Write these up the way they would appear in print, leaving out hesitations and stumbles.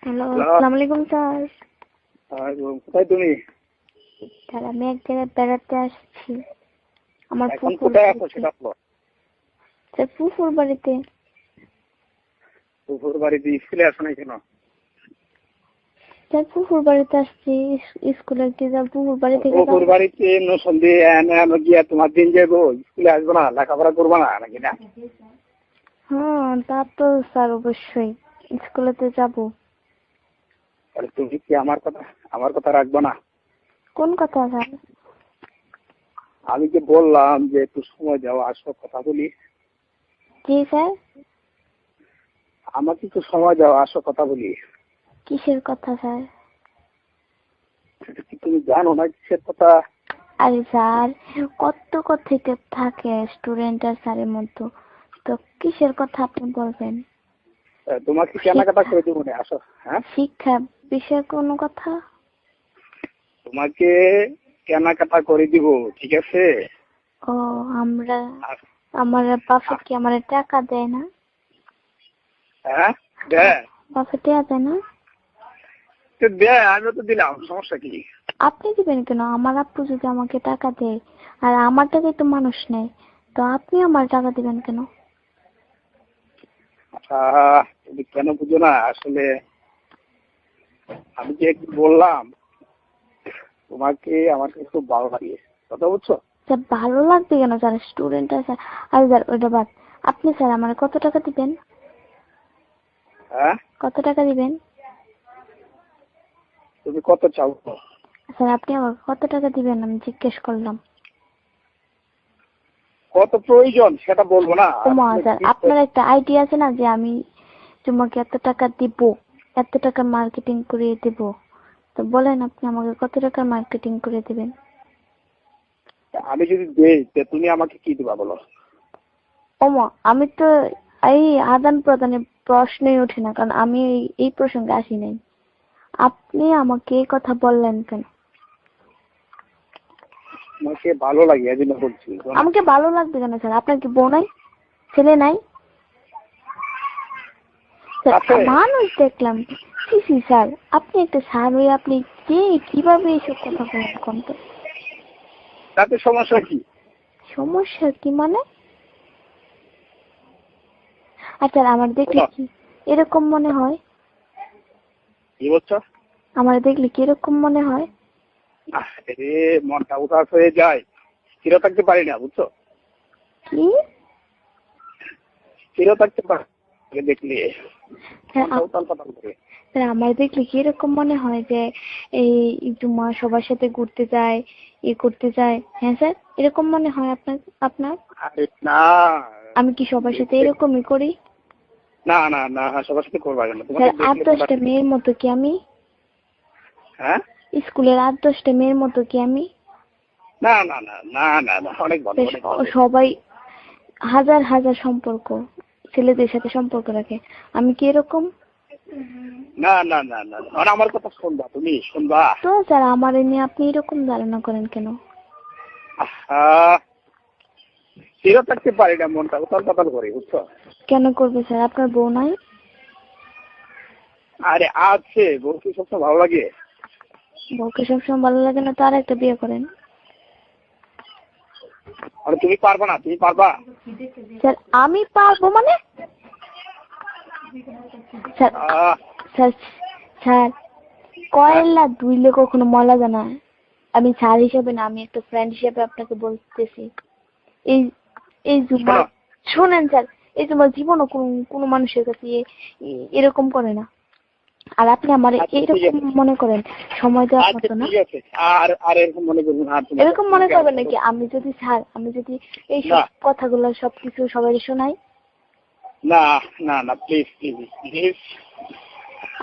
Hello, আসসালামু আলাইকুম sir. কোথায় তুমি? স্যার আমি এক জায়গায় বেড়াতে আসছি। আমার এখন কোথায় আছো সেটা বলো। স্যার ফুফুর বাড়িতে। ফুফুর বাড়িতে স্কুলে আসো নাই কেন? স্যার ফুফুর বাড়িতে আসছি, স্কুলে যা ফুফুর বাড়ি থেকে। ফুফুর বাড়িতে সন্ধে গিয়া তোমার দিন যাবো, স্কুলে আসবো না, লেখাপড়া করবো না নাকি না? হ্যাঁ তা তো স্যার অবশ্যই স্কুলেতে যাব। তাহলে তুমি কি আমার কথা রাখবো না? কোন কথা স্যার? আমি যে বললাম যে একটু সময় দাও, আসো কথা বলি। জি স্যার। আমাকে একটু সময় দাও, আসো কথা বলি। কিসের কথা স্যার? তুমি জানো না কিসের কথা? আরে স্যার কত কথা থাকে স্টুডেন্ট আর স্যারের মধ্যে, তো কিসের কথা আপনি বলবেন? তোমাকে কেনাকাটা করে দেবো না, আসো। হ্যাঁ, শিক্ষা বিষয়ে কোনো কথা? তোমাকে কেনাকাটা করে দিব, ঠিক আছে? ও আমার বাফেট কি আমার টাকা দেয় না? হ্যাঁ দেয়। বাফেট টাকা দেয় না? দেয়, আমি তো দিলাম, সমস্যা কি? আপনি দিবেন কেন? আমার আপু যদি আমাকে টাকা দেয়, আর আমার টাকায় তো মানুষ নেই, তো আপনি আমার টাকা দিবেন কেন? তুমি কেন বুঝো না? আসলে আমি যে একটু বললাম, তোমাকে আমার কাছে খুব ভালো লাগে, কথা বুঝছো? স্যার ভালো লাগবে কেন স্যার? স্টুডেন্ট আছে। আর স্যার ওইটা বাদ, আপনি স্যার আমার কত টাকা দিবেন? হ্যাঁ, কত টাকা দিবেন? তুমি কত চাও? স্যার আপনি আমার কত টাকা দিবেন আমি জিজ্ঞেস করলাম। কত প্রয়োজন সেটা বলবো না? ওমা স্যার আপনার একটা আইডিয়া আছে না যে আমি তোমাকে এত টাকা দিব, এত টাকা মার্কেটিং করে দেব, তো বলেন আপনি আমাকে কত টাকা মার্কেটিং করে দিবেন? আমি যদি দেই তুমি আমাকে কি দিবা বলো? ওমা আমি তো এই আদান প্রদানের প্রশ্নই ওঠে না, কারণ আমি এই প্রসঙ্গে আসি নাই। আপনি আমাকে এই কথা বললেন কেন? তোমাকে ভালো লাগে এই জন্য বলছি। আমাকে ভালো লাগবে কেন স্যার? আপনার কি বউ নাই, ছেলে নাই? মানুষ দেখলাম। জি স্যার, আপনি একটা স্যার হয়ে আপনি কিভাবে এইসব কথা বলেন কোন তো? তাতে সমস্যা কি? সমস্যা কি মানে? আচ্ছা আমার দেখলে কি এরকম মনে হয়? কি বলছো? আমার দেখলে কি এরকম মনে হয়? আরে মনটা উদাস হয়ে যায়, স্থির থাকতে পারি না, বুঝছো? কি স্থির থাকতে পারি দেখলে উতাল পাতাল করে। আমার দেখলে কি এরকম মনে হয় যে এই তোমার সবার সাথে ঘুরতে যায়, করতে যায়? হ্যাঁ স্যার, এরকম মনে হয় আপনার? আরে না, আমি কি সবার সাথে এরকমই করি? না না না, সবার সাথে করবা কেন? স্যার 8-10টা মেয়ের মতো কি আমি? হ্যাঁ, স্কুলের 8-10টা মেয়ের মতো কি আমি? না না না না না না, অনেক ভালো, অনেক ভালো। সবাই হাজার হাজার সম্পর্ক ছেলেদের সাথে সম্পর্ক রাখে, আমি কি এরকম? না না না না, আমার কথা শুনবা, তুমি শুনবা তো স্যার আমার নিয়ে আপনি এরকম ধারণা করেন কেন? স্থির থাকতে পারি না, মনটা উতাল পাতাল করে, বুঝছো? কেন করবে স্যার? আপনার বউ নাই? আরে আছে, বলছি সবসময় ভালো লাগে। বউকে সবসময় ভালো লাগে না তো আর একটা বিয়ে করেন। আরে তুমি পারবা না? তুমি পারবা? স্যার আমি পারবো মানে? স্যার স্যার স্যার কয়লা ধুইলে কখনো ময়লা যায় না? আমি স্যার হিসেবে না, আমি একটা ফ্রেন্ড হিসেবে আপনাকে বলতেছি। এই এই জুমা শোনেন স্যার, এই জুমা জীবনও কোনো মানুষের কাছে এরকম করে না। আর আপনি আমার এরকম মনে করেন সময় দেওয়ার মতো না? আর এরকম মনে করবেন না? এরকম মনে করবেন নাকি আমি যদি এই সব কথাগুলো সবকিছু সবাই শোনাই? না না না, প্লিজ প্লিজ প্লিজ।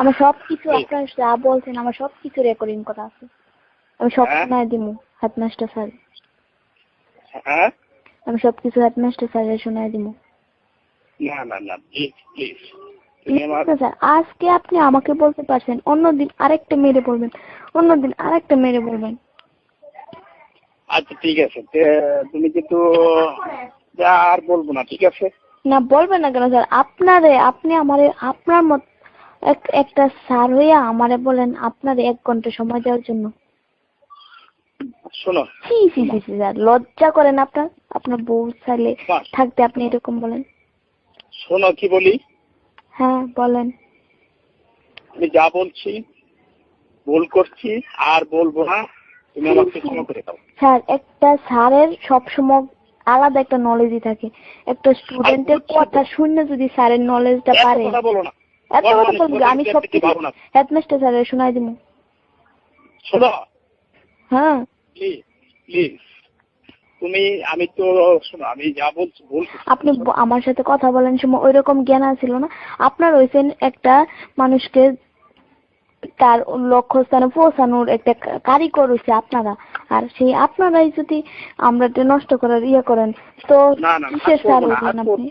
আমার সবকিছু আপনার যা বলছেন আমার সবকিছু রেকর্ডিং করা আছে, আমি সব শোনাই দিব হেডমাস্টার স্যার। হ্যাঁ, আমি সবকিছু হেডমাস্টার স্যারের শোনাই দিব। না না না, প্লিজ প্লিজ। স্যার আজকে আপনি আমাকে বলতে পারছেন, অন্যদিন আরেকটা মেরে বলবেন, অন্যদিন আরেকটা মেরে বলবেন। আচ্ছা ঠিক আছে, তুমি কিন্তু আর বলবো না, ঠিক আছে? না বলবেন না কেন স্যার? আপনি আমারে আপনার মত একটা স্যার হইয়া আমারে বলেন আপনার 1 ঘন্টা সময় দেওয়ার জন্য। শোনো ছি ছি ছি ছি স্যার, লজ্জা করেন আপনার? আপনার বউ চাইলে মা, থাকতে আপনি এরকম বলেন? শোনো কি বলি, হ্যাঁ বলেন। আমি যা বলছি ভুল করছি আর বলবো না, তুমি আমাকে ক্ষমা করে দাও। স্যার, একটা স্যারের সবসময় আলাদা একটা নলেজই থাকে। একটা স্টুডেন্টের কথা শুনে যদি স্যারের নলেজটা এত পারে, কথা বলো না, এত কথা বলবো আমি সব কিছু পারবো না। হেডমাস্টার স্যারের শোনাই দিব। শোনো হ্যাঁ প্লিজ প্লিজ, তুমি আমি তো শোনো আমি যা বলছি ভুল করছি। আপনি আমার সাথে কথা বলেন সময় ওইরকম জ্ঞান ছিল না। আপনার হয়েছেন একটা মানুষকে তার লক্ষ্যস্থানে পৌঁছানোর একটা কারিগর হচ্ছে আপনারা। আর সেই আপনারাই যদি আমরা নষ্ট করার ইয়ে করেন তো না না কিসের স্যার হইলেন আপনি?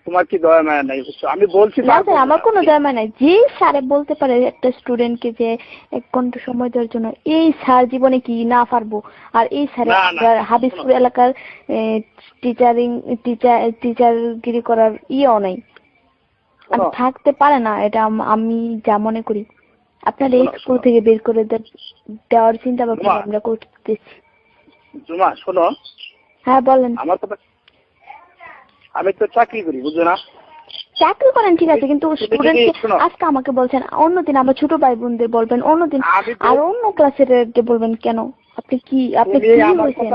তোমার কি দয়া মায়া নাই? বুঝছো, আমি বলছি না স্যার, আমার কোনো দরকার নাই। যে স্যারে বলতে পারে একটা স্টুডেন্টকে যে 1 ঘন্টা সময় দেওয়ার জন্য, এই স্যার জীবনে কি না পারবো? আর এই স্যার হাবিবপুর এলাকার টিচারগিরি করার ইয়েও নাই, আর থাকতে পারে না। এটা আমি যা মনে করি আপনার এই স্কুল থেকে বের করে দেওয়ার চিন্তা ভাবনা আমরা করতেছি। জুমা শোনো। হ্যাঁ বলেন। আমার কথা, আমি তো চাকরি করি বুঝছো না। চাকরি করেন ঠিক আছে, কিন্তু স্টুডেন্ট আজকে আমাকে বলছেন, অন্যদিন আমার ছোট ভাই বোনদের বলবেন, অন্যদিন আর অন্য ক্লাসের বলবেন কেন? আপনি কি বলছেন?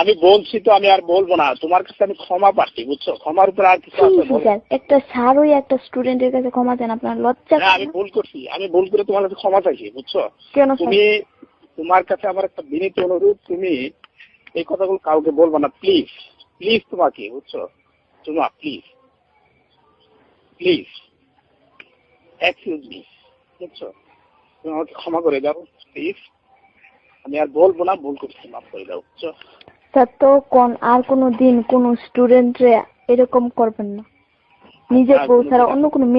আমি বলছি তো, আমি আর বলবো না। তোমার কাছে আমি ক্ষমা প্রার্থী, বুঝছো? ক্ষমার উপর আর কিছু আছে? স্যার, একটা স্যার হয়ে একটা স্টুডেন্টের কাছে ক্ষমা চান, আপনার লজ্জা? আমি ভুল করছি, আমি ভুল করে তোমার কাছে ক্ষমা চাইছি, বুঝছো? কেন? তুমি, তোমার কাছে আমার একটা বিনীত অনুরোধ, তুমি এই কথাগুলো কাউকে বলবো না, প্লিজ প্লিজ, তোমাকে, বুঝছো? তোমা প্লিজ প্লিজ এক্সকিউজ মি, বুঝছো? তুমি আমাকে ক্ষমা করে দাও প্লিজ। আমি আর বলবো না, ভুল করছি, মাফ করে দাও, বুঝছো? স্যার তো আর কোনো দিন কোনো স্টুডেন্টরে এরকম করবেন না, নিজের বউ ছাড়া অন্য কোনো মেয়ে